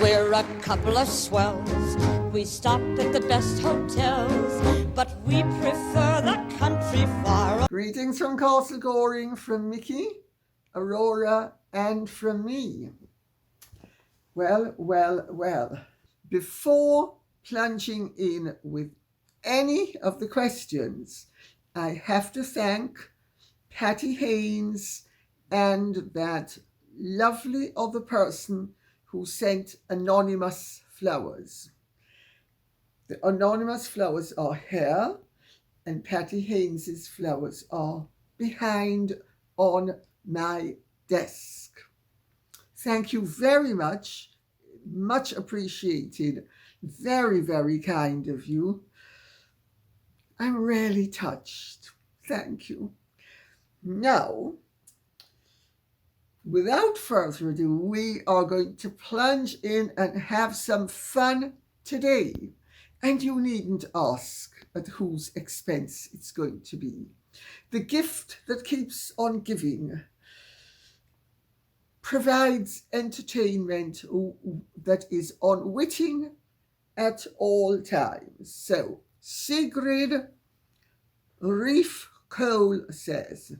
We're a couple of swells. We stop at the best hotels, but we prefer the country far. Greetings from Castle Goring, from Mickey, Aurora, and from me. Well. Before plunging in with any of the questions, I have to thank Patty Haynes and that lovely other person who sent anonymous flowers. The anonymous flowers are here, and Patty Haynes's flowers are behind on my desk. Thank you very much. Much appreciated. Very, very kind of you. I'm really touched. Thank you. Now, without further ado, we are going to plunge in and have some fun today. And you needn't ask at whose expense it's going to be. The gift that keeps on giving provides entertainment that is unwitting at all times. So, Sigrid Reef Cole says,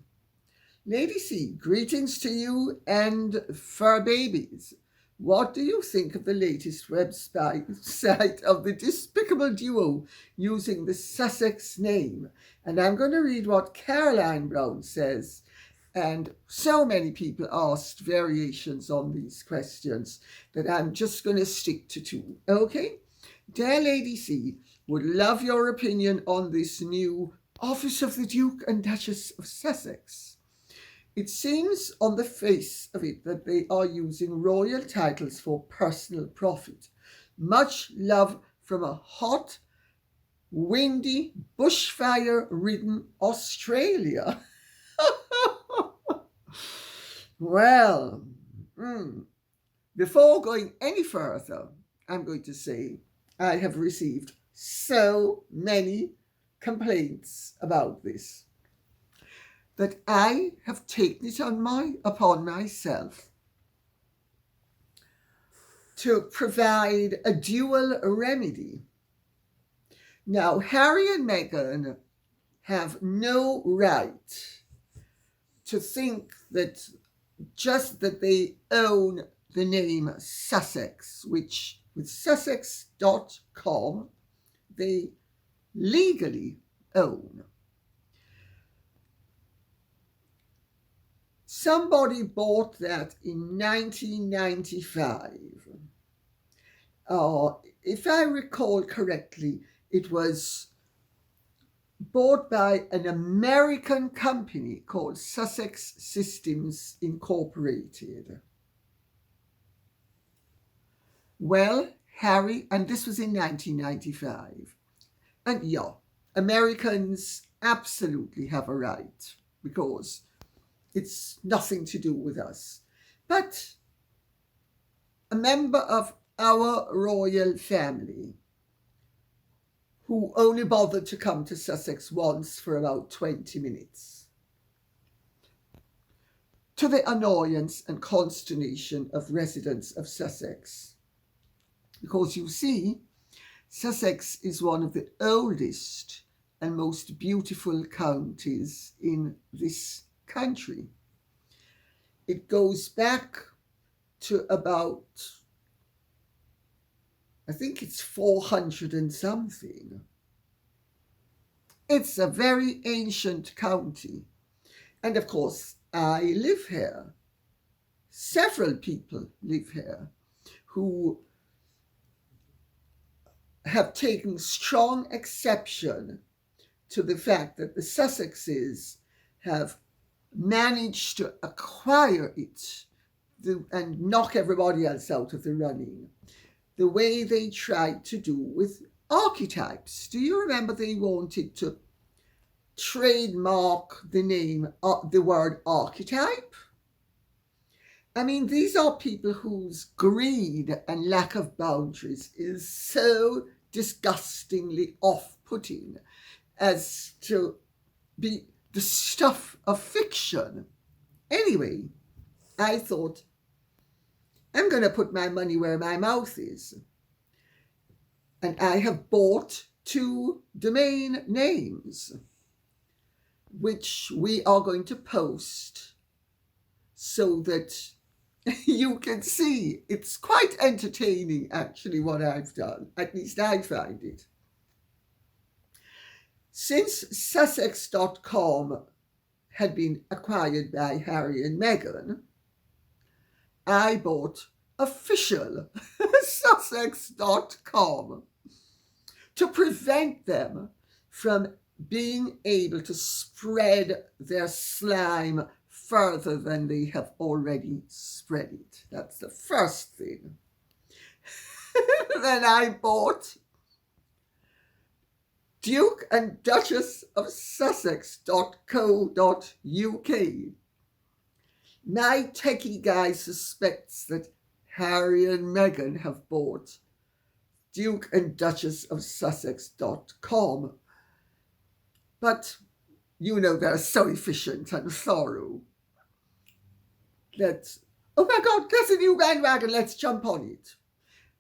Lady C, greetings to you and fur babies. What do you think of the latest website of the despicable duo using the Sussex name? And I'm going to read what Caroline Brown says. And so many people asked variations on these questions that I'm just going to stick to two. Okay? Dear Lady C, would love your opinion on this new Office of the Duke and Duchess of Sussex. It seems on the face of it that they are using royal titles for personal profit. Much love from a hot, windy, bushfire-ridden Australia. Well, before going any further, I'm going to say I have received so many complaints about this that I have taken it upon myself to provide a dual remedy. Now, Harry and Meghan have no right to think that just that they own the name Sussex, which with Sussex.com they legally own. Somebody bought that in 1995. If I recall correctly, it was bought by an American company called Sussex Systems Incorporated. Well, Harry, and this was in 1995. And yeah, Americans absolutely have a right because it's nothing to do with us. But a member of our royal family who only bothered to come to Sussex once for about 20 minutes, to the annoyance and consternation of residents of Sussex. Because you see, Sussex is one of the oldest and most beautiful counties in this country. It goes back to about, I think it's 400 and something. It's a very ancient county. And of course, I live here. Several people live here who have taken strong exception to the fact that the Sussexes have managed to acquire it and knock everybody else out of the running, the way they tried to do with archetypes. Do you remember they wanted to trademark the name, the word archetype? I mean, these are people whose greed and lack of boundaries is so disgustingly off-putting as to be the stuff of fiction. Anyway, I thought I'm going to put my money where my mouth is. And I have bought 2 domain names, which we are going to post so that you can see. It's quite entertaining, actually, what I've done. At least I find it. Since Sussex.com had been acquired by Harry and Meghan, I bought official Sussex.com to prevent them from being able to spread their slime further than they have already spread it. That's the first thing. Then I bought Duke and Duchess of Sussex.co.uk. My techie guy suspects that Harry and Meghan have bought Duke and Duchess of Sussex.com. But you know they're so efficient and thorough that, oh my God, there's a new bandwagon, let's jump on it.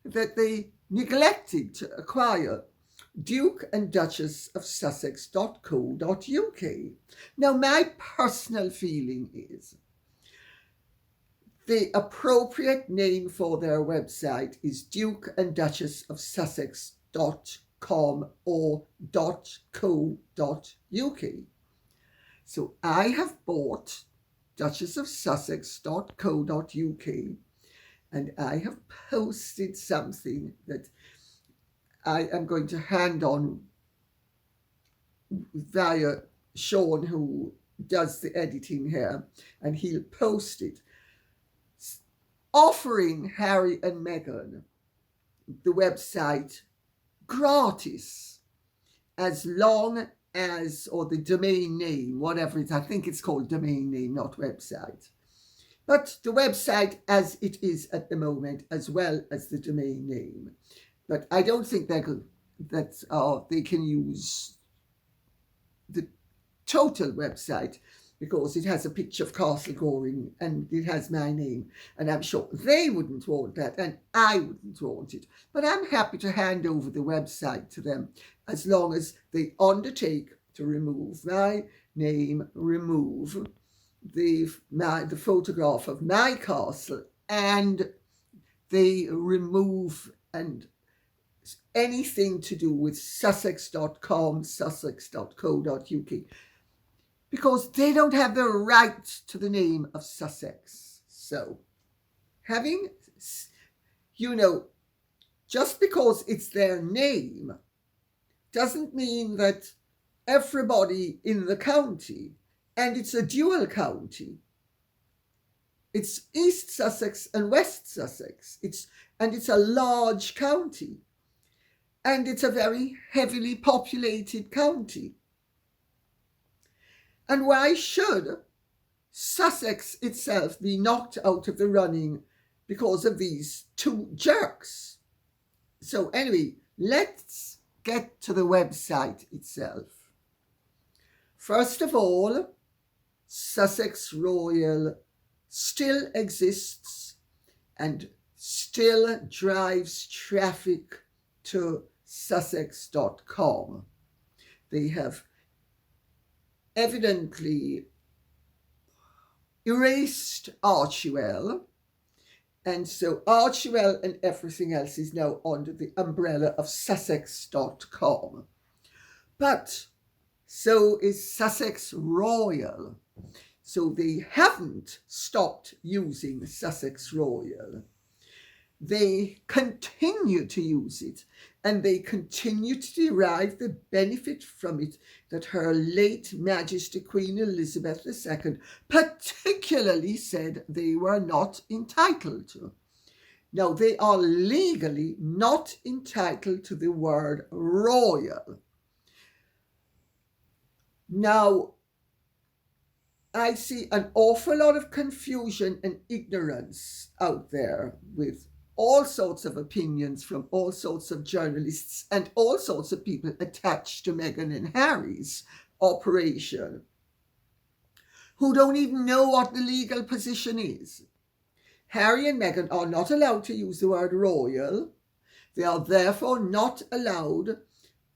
That they neglected to acquire Duke and Duchess of Sussex.co.uk. Now, my personal feeling is the appropriate name for their website is Duke and Duchess of Sussex.com or .co.uk. So I have bought Duchess of Sussex.co.uk and I have posted something that I am going to hand on via Sean, who does the editing here, and he'll post it, offering Harry and Meghan the website gratis as long as, or the domain name, whatever it is, I think it's called domain name, not website. But the website as it is at the moment, as well as the domain name. But I don't think they can use the total website because it has a picture of Castle Goring and it has my name. And I'm sure they wouldn't want that and I wouldn't want it. But I'm happy to hand over the website to them as long as they undertake to remove my name, remove the photograph of my castle, and they remove and anything to do with Sussex.com, Sussex.co.uk, because they don't have the right to the name of Sussex. So, having, just because it's their name doesn't mean that everybody in the county, and it's a dual county, it's East Sussex and West Sussex, it's a large county. And it's a very heavily populated county. And why should Sussex itself be knocked out of the running because of these 2 jerks? So anyway, let's get to the website itself. First of all, Sussex Royal still exists and still drives traffic to Sussex.com. They have evidently erased Archewell, and so Archewell and everything else is now under the umbrella of Sussex.com. But so is Sussex Royal. So they haven't stopped using Sussex Royal. They continue to use it, and they continue to derive the benefit from it that her late Majesty Queen Elizabeth II particularly said they were not entitled to. Now, they are legally not entitled to the word royal. Now, I see an awful lot of confusion and ignorance out there with all sorts of opinions from all sorts of journalists and all sorts of people attached to Meghan and Harry's operation who don't even know what the legal position is. Harry and Meghan are not allowed to use the word royal. They are therefore not allowed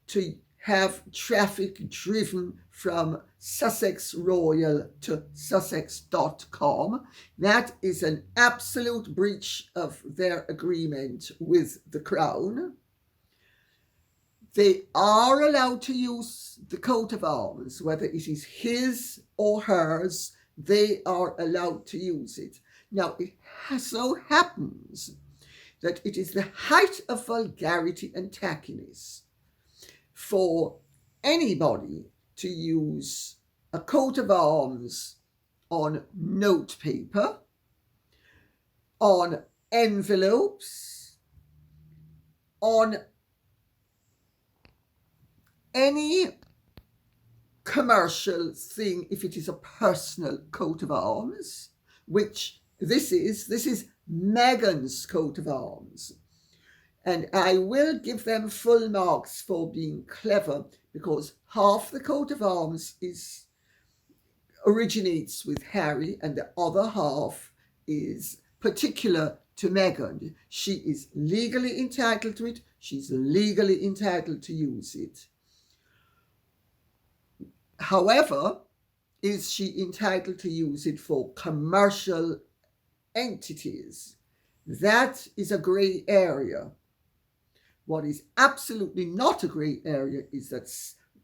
to have traffic driven from Sussex Royal to Sussex.com. That is an absolute breach of their agreement with the Crown. They are allowed to use the coat of arms, whether it is his or hers, they are allowed to use it. Now, it so happens that it is the height of vulgarity and tackiness for anybody to use a coat of arms on note paper, on envelopes, on any commercial thing, if it is a personal coat of arms, which this is Meghan's coat of arms. And I will give them full marks for being clever, because half the coat of arms originates with Harry and the other half is particular to Meghan. She is legally entitled to it. She's legally entitled to use it. However, is she entitled to use it for commercial entities? That is a grey area. What is absolutely not a grey area is that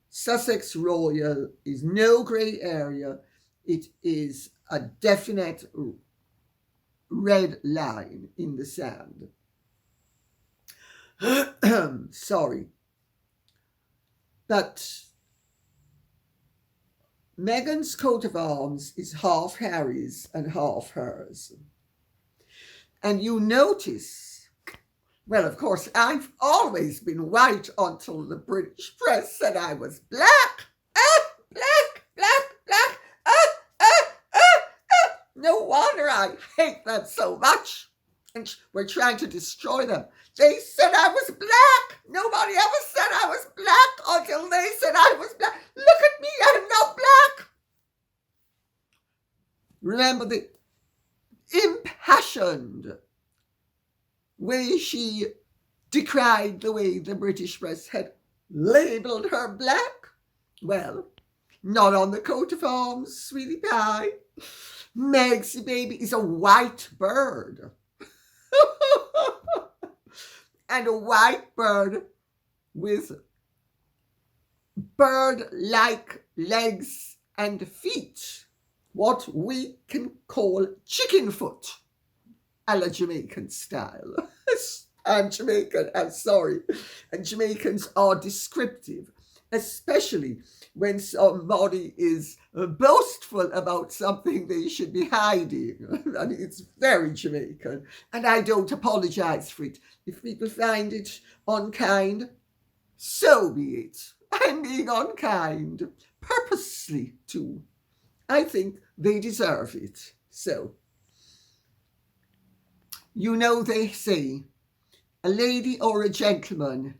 Sussex Royal is no grey area. It is a definite red line in the sand. Sorry. But Meghan's coat of arms is half Harry's and half hers. And you notice, well, of course, I've always been white until the British press said I was black. No wonder I hate them so much. And we're trying to destroy them. They said I was black. Nobody ever said I was black until they said I was black. Look at me, I'm not black. Remember the impassioned way she decried the way the British press had labelled her black? Well, not on the coat of arms, sweetie pie. Meg's baby is a white bird. And a white bird with bird-like legs and feet. What we can call chicken foot, a la Jamaican style. I'm Jamaican, I'm sorry. And Jamaicans are descriptive, especially when somebody is boastful about something they should be hiding. And it's very Jamaican. And I don't apologize for it. If people find it unkind, so be it. I'm being unkind, purposely too. I think they deserve it. So, you know they say, a lady or a gentleman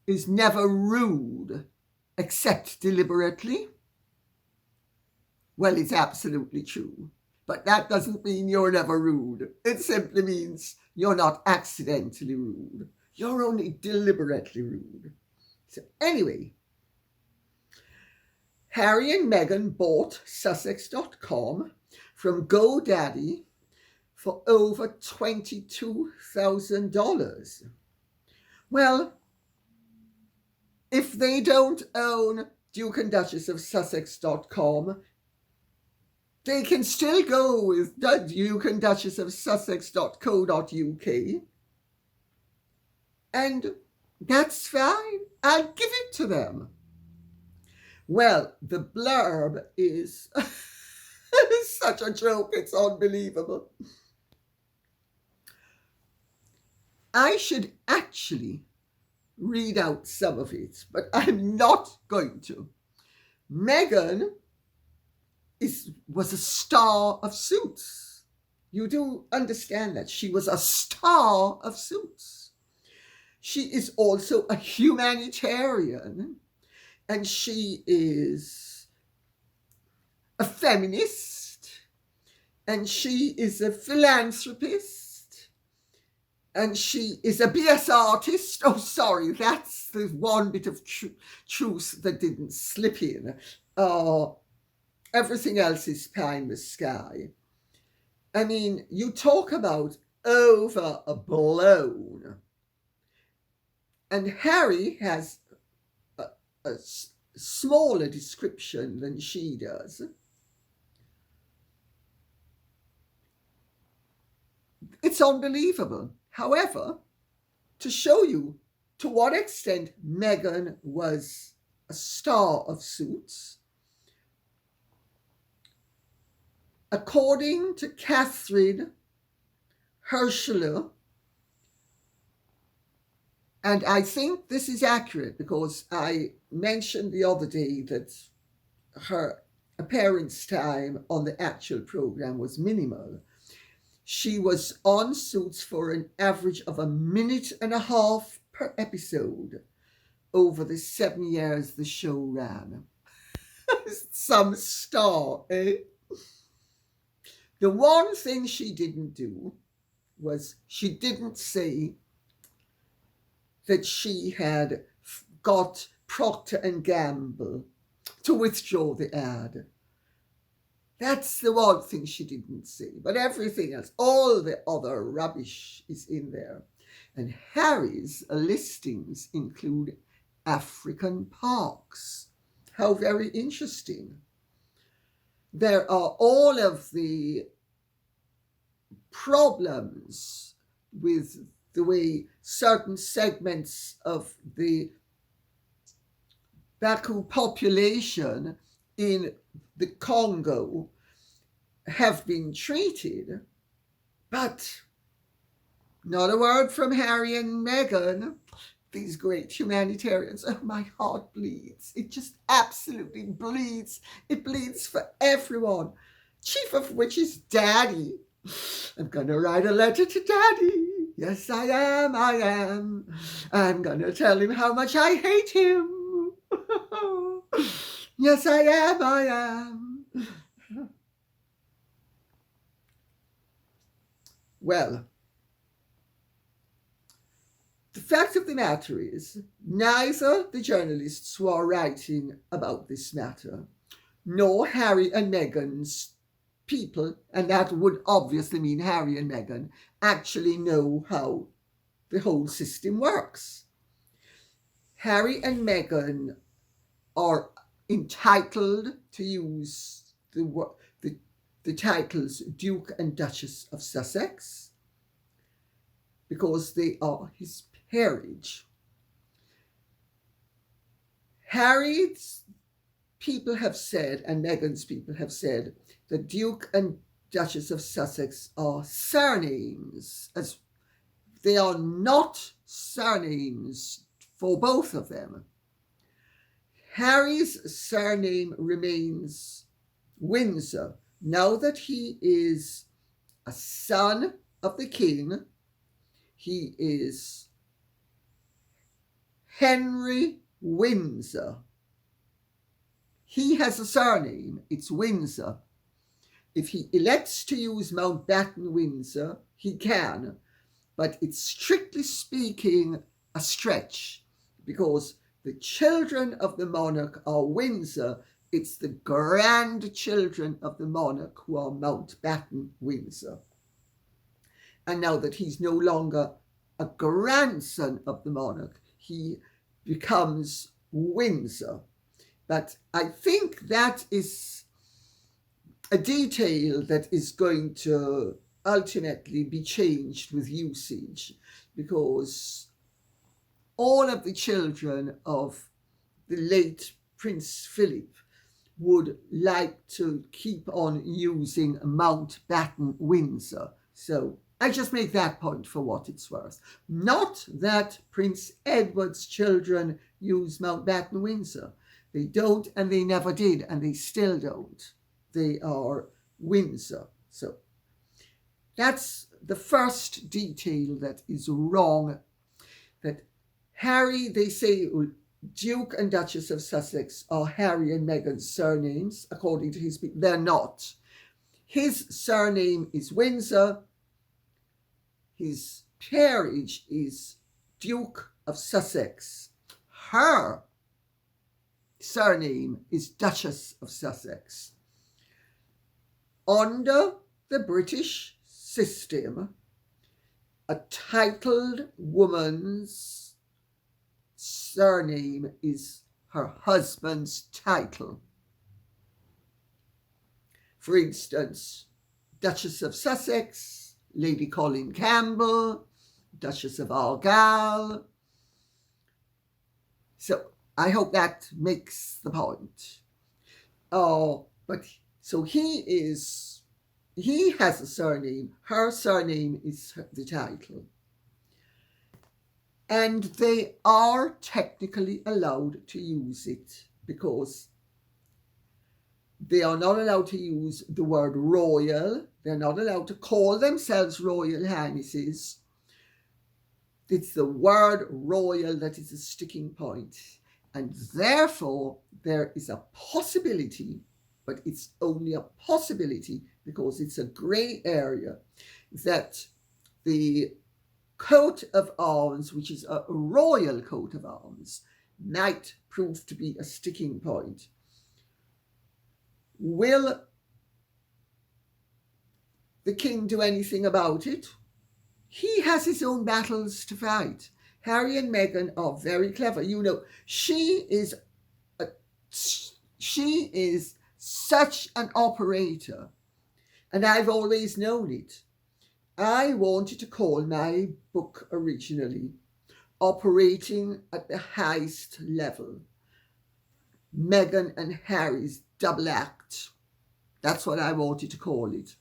is never rude except deliberately. Well, it's absolutely true. But that doesn't mean you're never rude. It simply means you're not accidentally rude. You're only deliberately rude. So anyway, Harry and Meghan bought Sussex.com from GoDaddy for over $22,000. Well, if they don't own Duke and Duchess of Sussex.com, they can still go with the Duke and Duchess of Sussex.co.uk. And that's fine. I'll give it to them. Well, the blurb is such a joke, it's unbelievable. I should actually read out some of it, but I'm not going to. Meghan was a star of Suits. You do understand that. She was a star of Suits. She is also a humanitarian, and she is a feminist, and she is a philanthropist, and she is a BS artist. Oh, sorry, that's the one bit of truth that didn't slip in. Everything else is pie in the sky. I mean, you talk about overblown. And Harry has a smaller description than she does. It's unbelievable. However, to show you to what extent Meghan was a star of Suits, according to Catherine Herschler, and I think this is accurate because I mentioned the other day that her appearance time on the actual program was minimal. She was on Suits for an average of 1.5 minutes per episode over the 7 years the show ran. Some star, eh? The one thing she didn't do was she didn't say that she had got Procter & Gamble to withdraw the ad. That's the one thing she didn't say. But everything else, all the other rubbish is in there. And Harry's listings include African parks. How very interesting. There are all of the problems with the way certain segments of the Baku population in the Congo have been treated, but not a word from Harry and Meghan, these great humanitarians. Oh, my heart bleeds. It just absolutely bleeds. It bleeds for everyone, chief of which is Daddy. I'm going to write a letter to Daddy. Yes, I am. I'm going to tell him how much I hate him. Yes, I am. Well, the fact of the matter is, neither the journalists who are writing about this matter, nor Harry and Meghan's people, and that would obviously mean Harry and Meghan, actually know how the whole system works. Harry and Meghan are entitled to use the titles Duke and Duchess of Sussex because they are his peerage. Harry's people have said, and Meghan's people have said, the Duke and Duchess of Sussex are surnames, as they are not surnames for both of them. Harry's surname remains Windsor. Now that he is a son of the king, he is Henry Windsor. He has a surname, it's Windsor. If he elects to use Mountbatten Windsor, he can, but it's strictly speaking a stretch because the children of the monarch are Windsor. It's the grandchildren of the monarch who are Mountbatten Windsor. And now that he's no longer a grandson of the monarch, he becomes Windsor. But I think that is a detail that is going to ultimately be changed with usage, because all of the children of the late Prince Philip would like to keep on using Mountbatten Windsor. So I just make that point for what it's worth. Not that Prince Edward's children use Mountbatten Windsor. They don't, and they never did, and they still don't. They are Windsor. So that's the first detail that is wrong. That Harry, they say Duke and Duchess of Sussex are Harry and Meghan's surnames, according to his people. They're not. His surname is Windsor. His peerage is Duke of Sussex. Her surname is Duchess of Sussex. Under the British system, a titled woman's surname is her husband's title. For instance, Duchess of Sussex, Lady Colin Campbell, Duchess of Argyll. So I hope that makes the point. But so he has a surname. Her surname is the title. And they are technically allowed to use it because they are not allowed to use the word royal. They're not allowed to call themselves royal highnesses. It's the word royal that is a sticking point. And therefore, there is a possibility, but it's only a possibility because it's a grey area, that the coat of arms, which is a royal coat of arms, might prove to be a sticking point. Will the king do anything about it? He has his own battles to fight. Harry and Meghan are very clever. You know, she is such an operator, and I've always known it. I wanted to call my book originally Operating at the Highest Level, Meghan and Harry's Double Act. That's what I wanted to call it.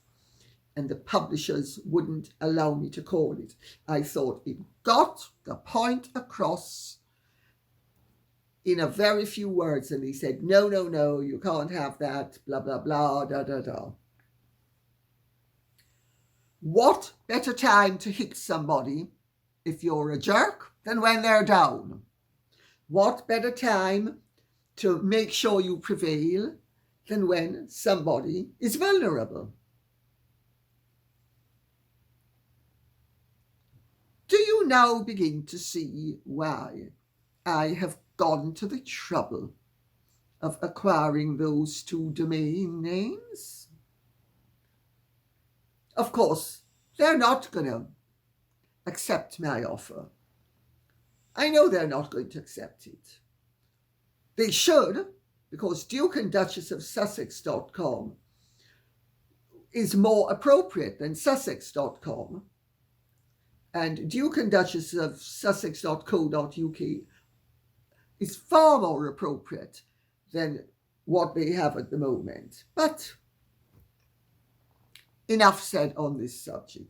And the publishers wouldn't allow me to call it. I thought it got the point across in a very few words. And they said, no, you can't have that, blah, blah, blah, da, da, da. What better time to hit somebody if you're a jerk than when they're down? What better time to make sure you prevail than when somebody is vulnerable? Do you now begin to see why I have gone to the trouble of acquiring those two domain names? Of course, they're not going to accept my offer. I know they're not going to accept it. They should, because Duke and Duchess of Sussex.com is more appropriate than Sussex.com. And Duke and Duchess of Sussex.co.uk is far more appropriate than what they have at the moment. But enough said on this subject.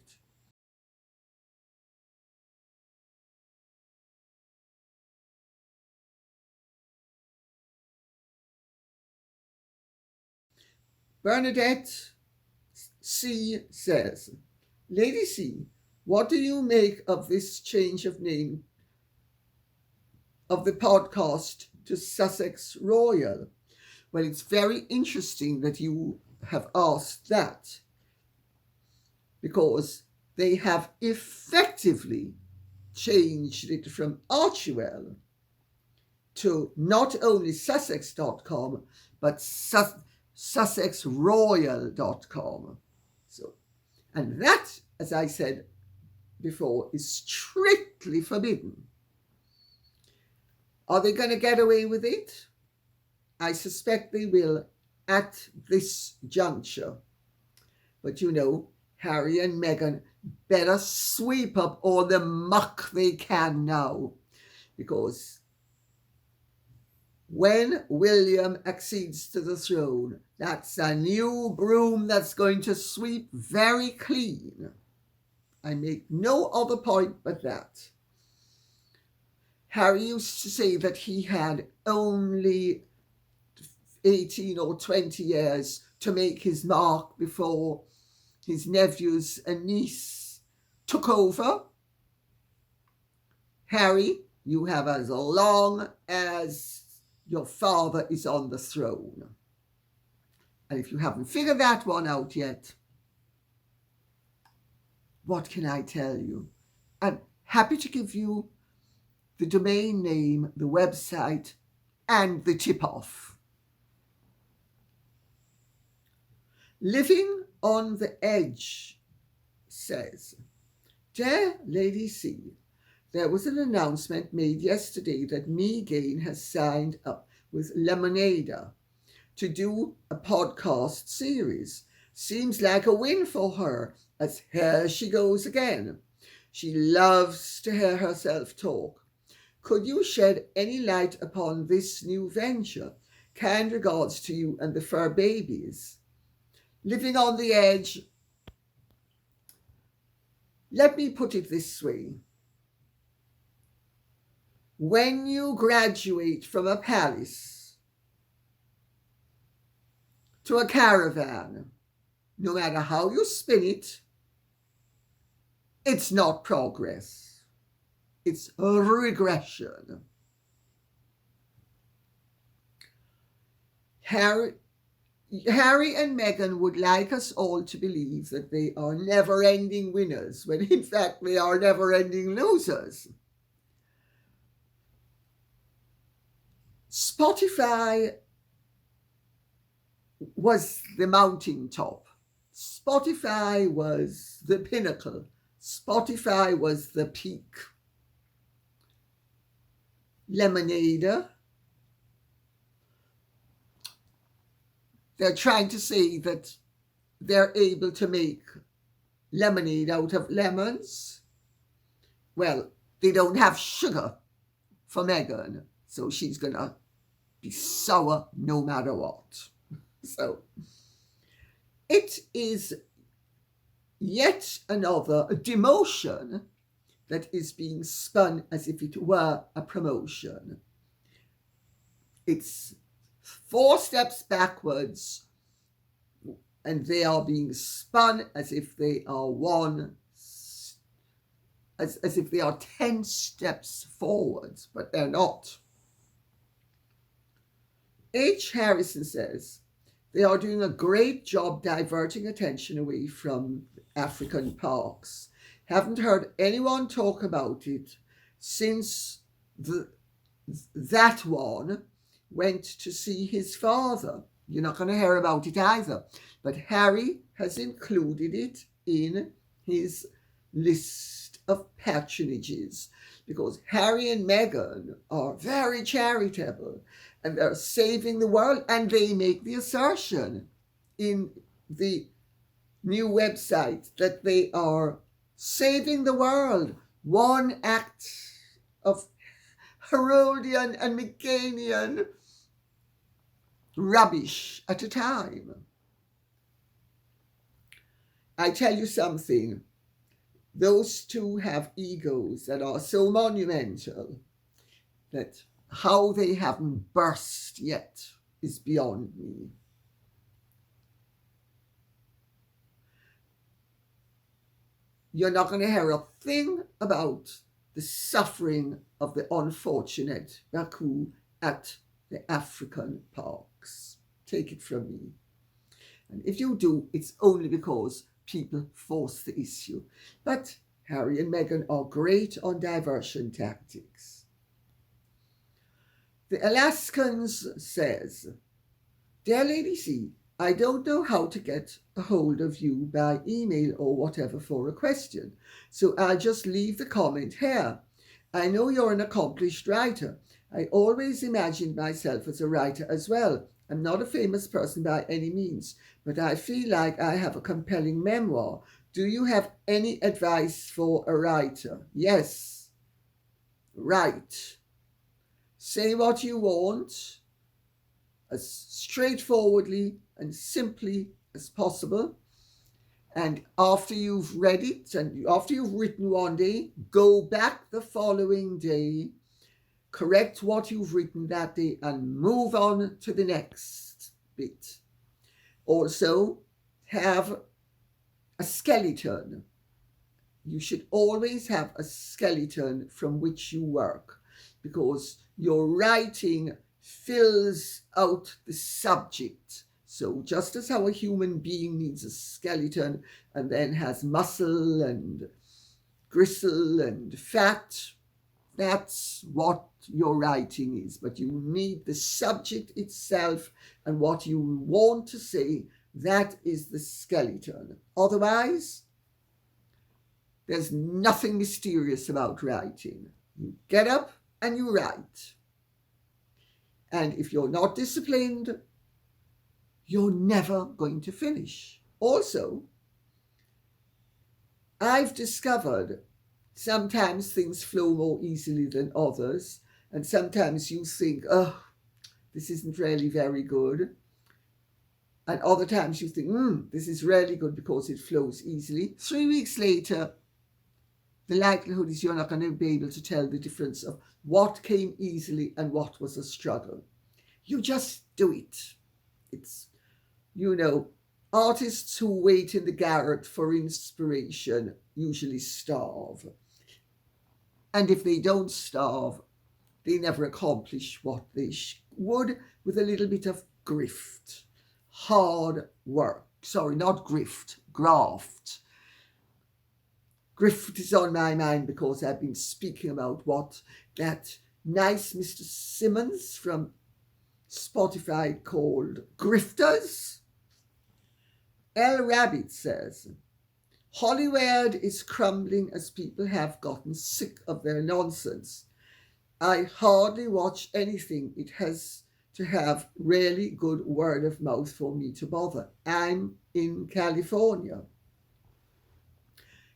Bernadette C. says, Lady C, what do you make of this change of name of the podcast to Sussex Royal? Well, it's very interesting that you have asked that, because they have effectively changed it from Archewell to not only Sussex.com, but SussexRoyal.com. So, and that, as I said before, is strictly forbidden. Are they going to get away with it? I suspect they will at this juncture. But you know, Harry and Meghan better sweep up all the muck they can now, because when William accedes to the throne, that's a new broom that's going to sweep very clean. I make no other point but that. Harry used to say that he had only 18 or 20 years to make his mark before his nephews and niece took over. Harry, you have as long as your father is on the throne. And if you haven't figured that one out yet, what can I tell you? I'm happy to give you the domain name, the website, and the tip-off. Living on the Edge says, Dear Lady C, there was an announcement made yesterday that Meghan has signed up with Lemonada to do a podcast series. Seems like a win for her, as here she goes again. She loves to hear herself talk. Could you shed any light upon this new venture? Kind regards to you and the fur babies. Living on the Edge. Let me put it this way. When you graduate from a palace to a caravan, no matter how you spin it, it's not progress. It's a regression. Harry and Meghan would like us all to believe that they are never-ending winners, when in fact they are never-ending losers. Spotify was the mountaintop. Spotify was the pinnacle. Spotify was the peak. Lemonade. They're trying to say that they're able to make lemonade out of lemons. Well, they don't have sugar for Meghan, so she's going to be sour no matter what. So it is yet another demotion that is being spun as if it were a promotion. It's 4 steps backwards, and they are being spun as if they are as if they are 10 steps forwards, but they're not. H. Harrison says, they are doing a great job diverting attention away from African parks. Haven't heard anyone talk about it since that one went to see his father. You're not going to hear about it either. But Harry has included it in his list of patronages because Harry and Meghan are very charitable and they're saving the world, and they make the assertion in the new website that they are saving the world, one act of Herodian and Meghannian rubbish at a time. I tell you something, those two have egos that are so monumental that how they haven't burst yet is beyond me. You're not going to hear a thing about the suffering of the unfortunate Baku at the African parks. Take it from me. And if you do, it's only because people force the issue. But Harry and Meghan are great on diversion tactics. The Alaskans says, Dear Lady C, I don't know how to get a hold of you by email or whatever for a question, so I'll just leave the comment here. I know you're an accomplished writer. I always imagined myself as a writer as well. I'm not a famous person by any means, but I feel like I have a compelling memoir. Do you have any advice for a writer? Yes. Write. Say what you want as straightforwardly and simply as possible. And after you've read it and after you've written one day, go back the following day, correct what you've written that day, and move on to the next bit. Also, have a skeleton. You should always have a skeleton from which you work, because your writing fills out the subject. So just as how a human being needs a skeleton and then has muscle and gristle and fat, that's what your writing is. But you need the subject itself and what you want to say. That is the skeleton. Otherwise, there's nothing mysterious about writing. You get up and you write. And if you're not disciplined, you're never going to finish. Also, I've discovered sometimes things flow more easily than others, and sometimes you think, oh, this isn't really very good. And other times you think, this is really good because it flows easily. 3 weeks later, the likelihood is you're not going to be able to tell the difference of what came easily and what was a struggle. You just do it. It's, artists who wait in the garret for inspiration usually starve. And if they don't starve, they never accomplish what they would with a little bit of grift. Hard work. Sorry, not grift, graft. Grift is on my mind because I've been speaking about what that nice Mr. Simmons from Spotify called grifters. El Rabbit says, Hollywood is crumbling as people have gotten sick of their nonsense. I hardly watch anything. It has to have really good word of mouth for me to bother. I'm in California.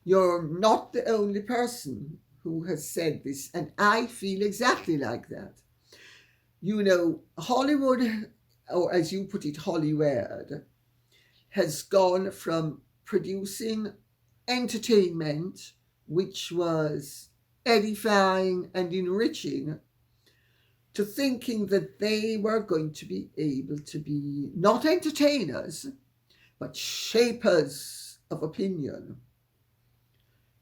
You're not the only person who has said this, and I feel exactly like that. Hollywood, or as you put it, Hollywood, has gone from producing entertainment, which was edifying and enriching, to thinking that they were going to be able to be not entertainers, but shapers of opinion.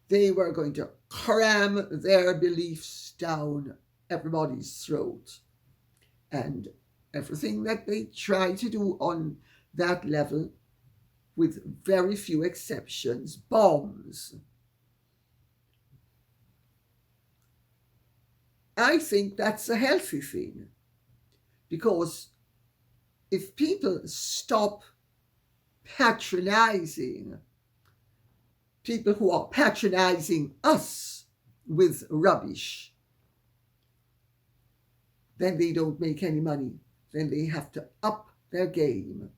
They were going to cram their beliefs down everybody's throat. And everything that they try to do on that level, with very few exceptions, bombs. I think that's a healthy thing, because if people stop patronizing people who are patronizing us with rubbish, then they don't make any money. Then they have to up their game,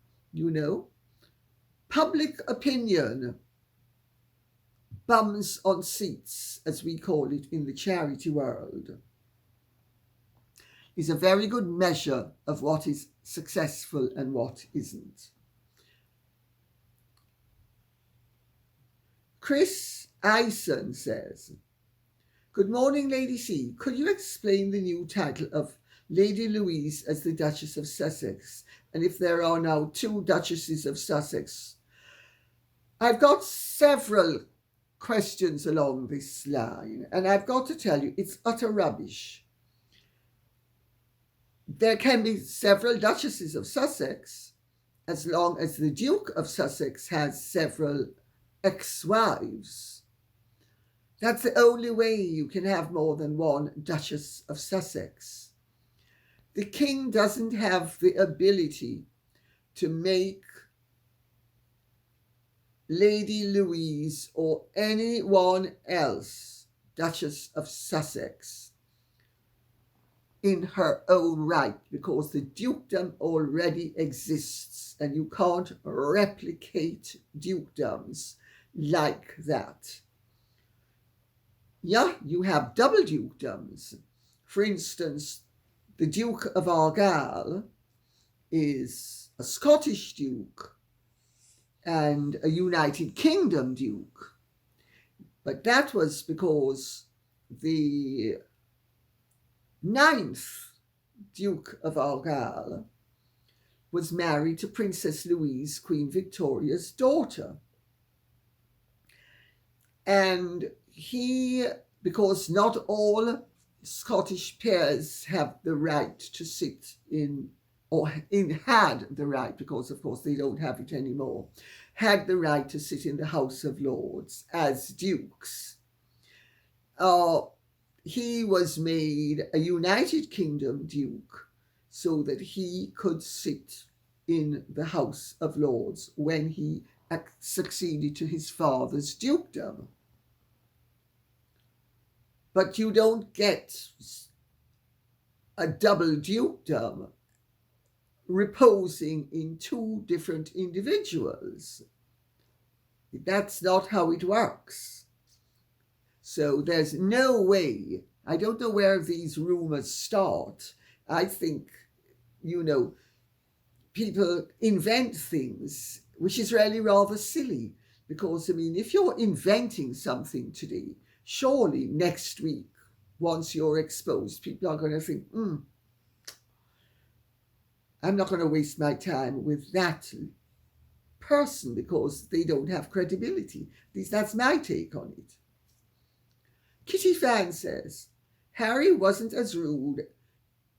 Public opinion, bums on seats, as we call it in the charity world, is a very good measure of what is successful and what isn't. Chris Eisen says, Good morning, Lady C. Could you explain the new title of Lady Louise as the Duchess of Sussex, and if there are now 2 Duchesses of Sussex? I've got several questions along this line, and I've got to tell you, it's utter rubbish. There can be several Duchesses of Sussex as long as the Duke of Sussex has several ex-wives. That's the only way you can have more than one Duchess of Sussex. The king doesn't have the ability to make Lady Louise or anyone else Duchess of Sussex in her own right, because the dukedom already exists and you can't replicate dukedoms like that. Yeah, you have double dukedoms. For instance, the Duke of Argyll is a Scottish duke and a United Kingdom duke. But that was because the 9th Duke of Argyll was married to Princess Louise, Queen Victoria's daughter. And he, because not all Scottish peers have the right to sit had the right, because of course they don't have it anymore, had the right to sit in the House of Lords as dukes. He was made a United Kingdom duke so that he could sit in the House of Lords when he succeeded to his father's dukedom. But you don't get a double dukedom reposing in two different individuals. That's not how it works. So there's no way, I don't know where these rumors start. I think, people invent things, which is really rather silly. Because, if you're inventing something today, surely next week, once you're exposed, people are going to think, I'm not going to waste my time with that person because they don't have credibility. At least that's my take on it. Kitty Fan says, Harry wasn't as rude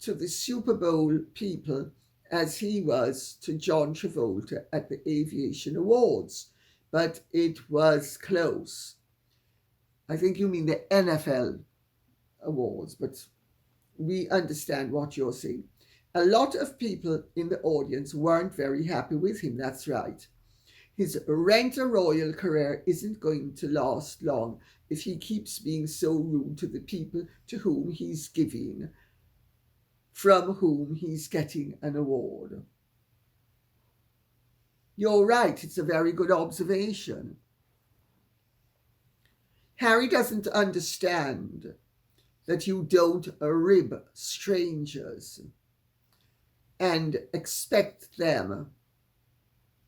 to the Super Bowl people as he was to John Travolta at the Aviation Awards, but it was close. I think you mean the NFL Awards, but we understand what you're saying. A lot of people in the audience weren't very happy with him, that's right. His rent-a-royal career isn't going to last long if he keeps being so rude to the people to whom he's giving, from whom he's getting an award. You're right, it's a very good observation. Harry doesn't understand that you don't rib strangers and expect them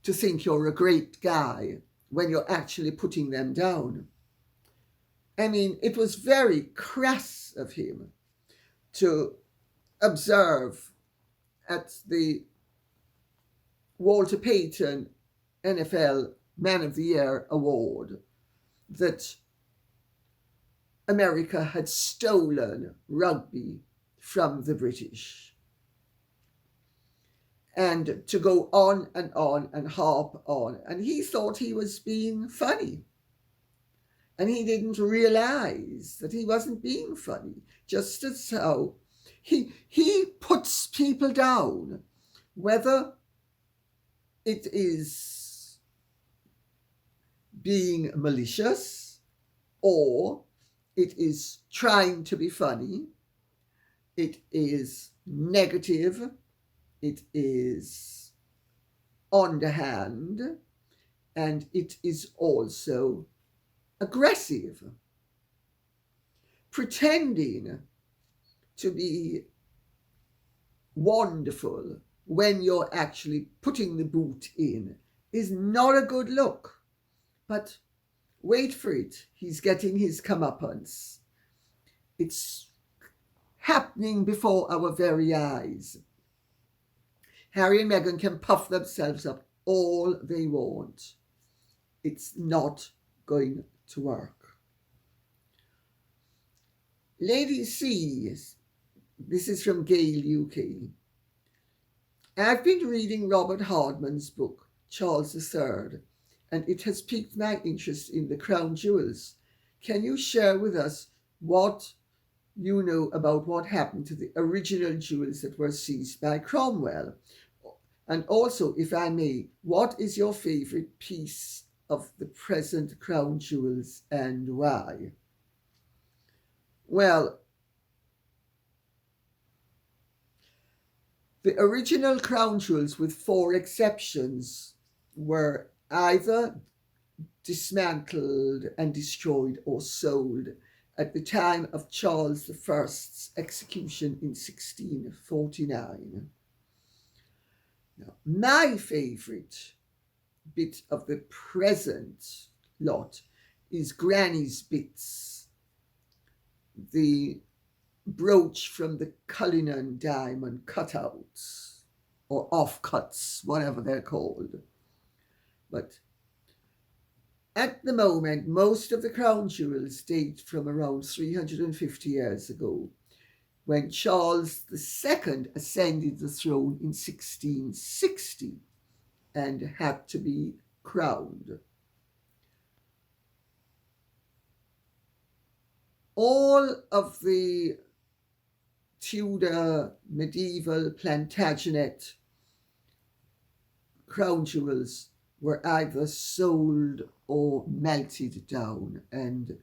to think you're a great guy when you're actually putting them down. It was very crass of him to observe at the Walter Payton NFL Man of the Year award that America had stolen rugby from the British. And to go on and harp on. And he thought he was being funny. And he didn't realize that he wasn't being funny. Just as how he puts people down, whether it is being malicious or it is trying to be funny, it is negative, it is underhand, and it is also aggressive. Pretending to be wonderful when you're actually putting the boot in is not a good look. But wait for it, he's getting his comeuppance. It's happening before our very eyes. Harry and Meghan can puff themselves up all they want. It's not going to work. Lady C, this is from Gale UK. I've been reading Robert Hardman's book, Charles III, and it has piqued my interest in the crown jewels. Can you share with us what you know about what happened to the original jewels that were seized by Cromwell? And also, if I may, what is your favourite piece of the present crown jewels and why? Well, the original crown jewels, with 4 exceptions, were either dismantled and destroyed or sold at the time of Charles I's execution in 1649. Now, my favourite bit of the present lot is Granny's bits, the brooch from the Cullinan diamond cutouts or offcuts, whatever they're called. But at the moment, most of the crown jewels date from around 350 years ago. when Charles II ascended the throne in 1660 and had to be crowned. All of the Tudor, medieval, Plantagenet crown jewels were either sold or melted down and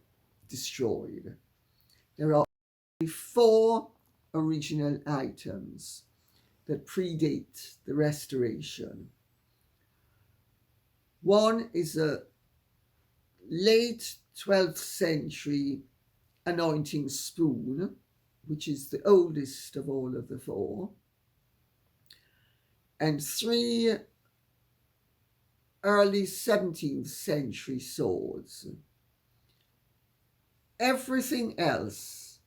destroyed. There are only 4 original items that predate the restoration. One is a late 12th century anointing spoon, which is the oldest of all of the 4, and 3 early 17th century swords. Everything else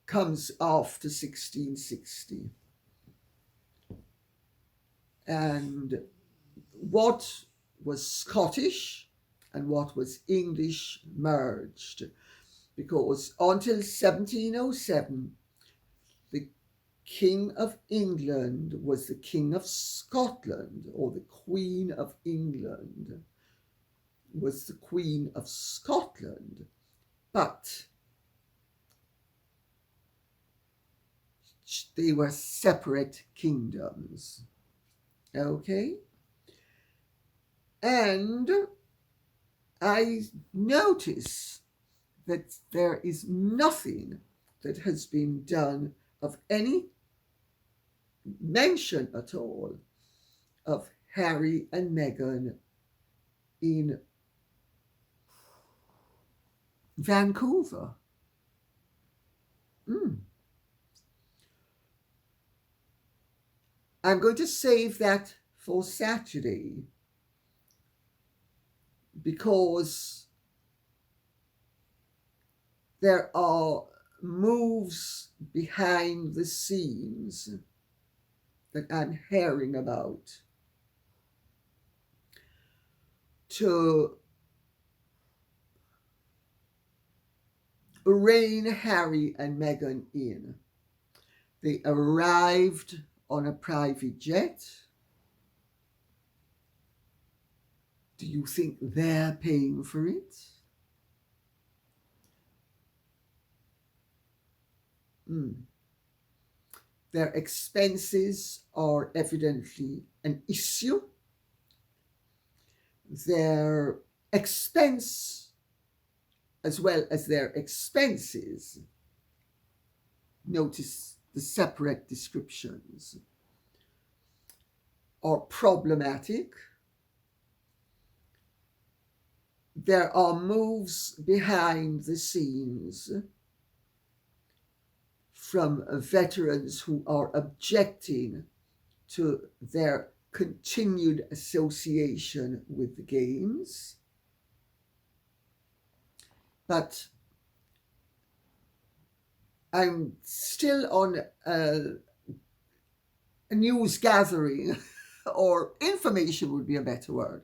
comes after 1660. And what was Scottish and what was English merged, because until 1707, the King of England was the King of Scotland, or the Queen of England was the Queen of Scotland, but they were separate kingdoms. Okay? And I notice that there is nothing that has been done of any mention at all of Harry and Meghan in Vancouver. I'm going to save that for Saturday, because there are moves behind the scenes that I'm hearing about to rein Harry and Meghan in. They arrived on a private jet. Do you think they're paying for it? Their expenses are evidently an issue. Their expense, as well as their expenses, notice the separate descriptions, are problematic. There are moves behind the scenes from veterans who are objecting to their continued association with the games. But I'm still on a news gathering, or information would be a better word,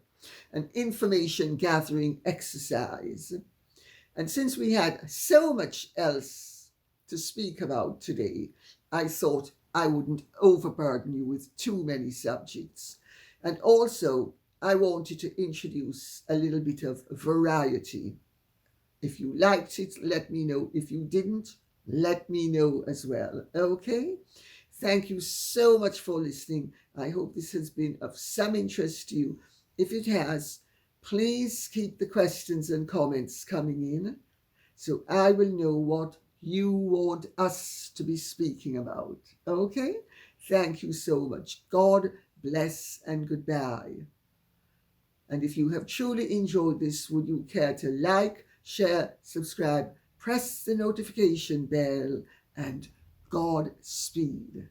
an information gathering exercise. And since we had so much else to speak about today, I thought I wouldn't overburden you with too many subjects. And also, I wanted to introduce a little bit of variety. If you liked it, let me know. If you didn't, let me know as well. Okay? Thank you so much for listening. I hope this has been of some interest to you. If it has, please keep the questions and comments coming in so I will know what you want us to be speaking about. Okay? Thank you so much. God bless and goodbye. And if you have truly enjoyed this, would you care to like, share, subscribe, press the notification bell, and Godspeed.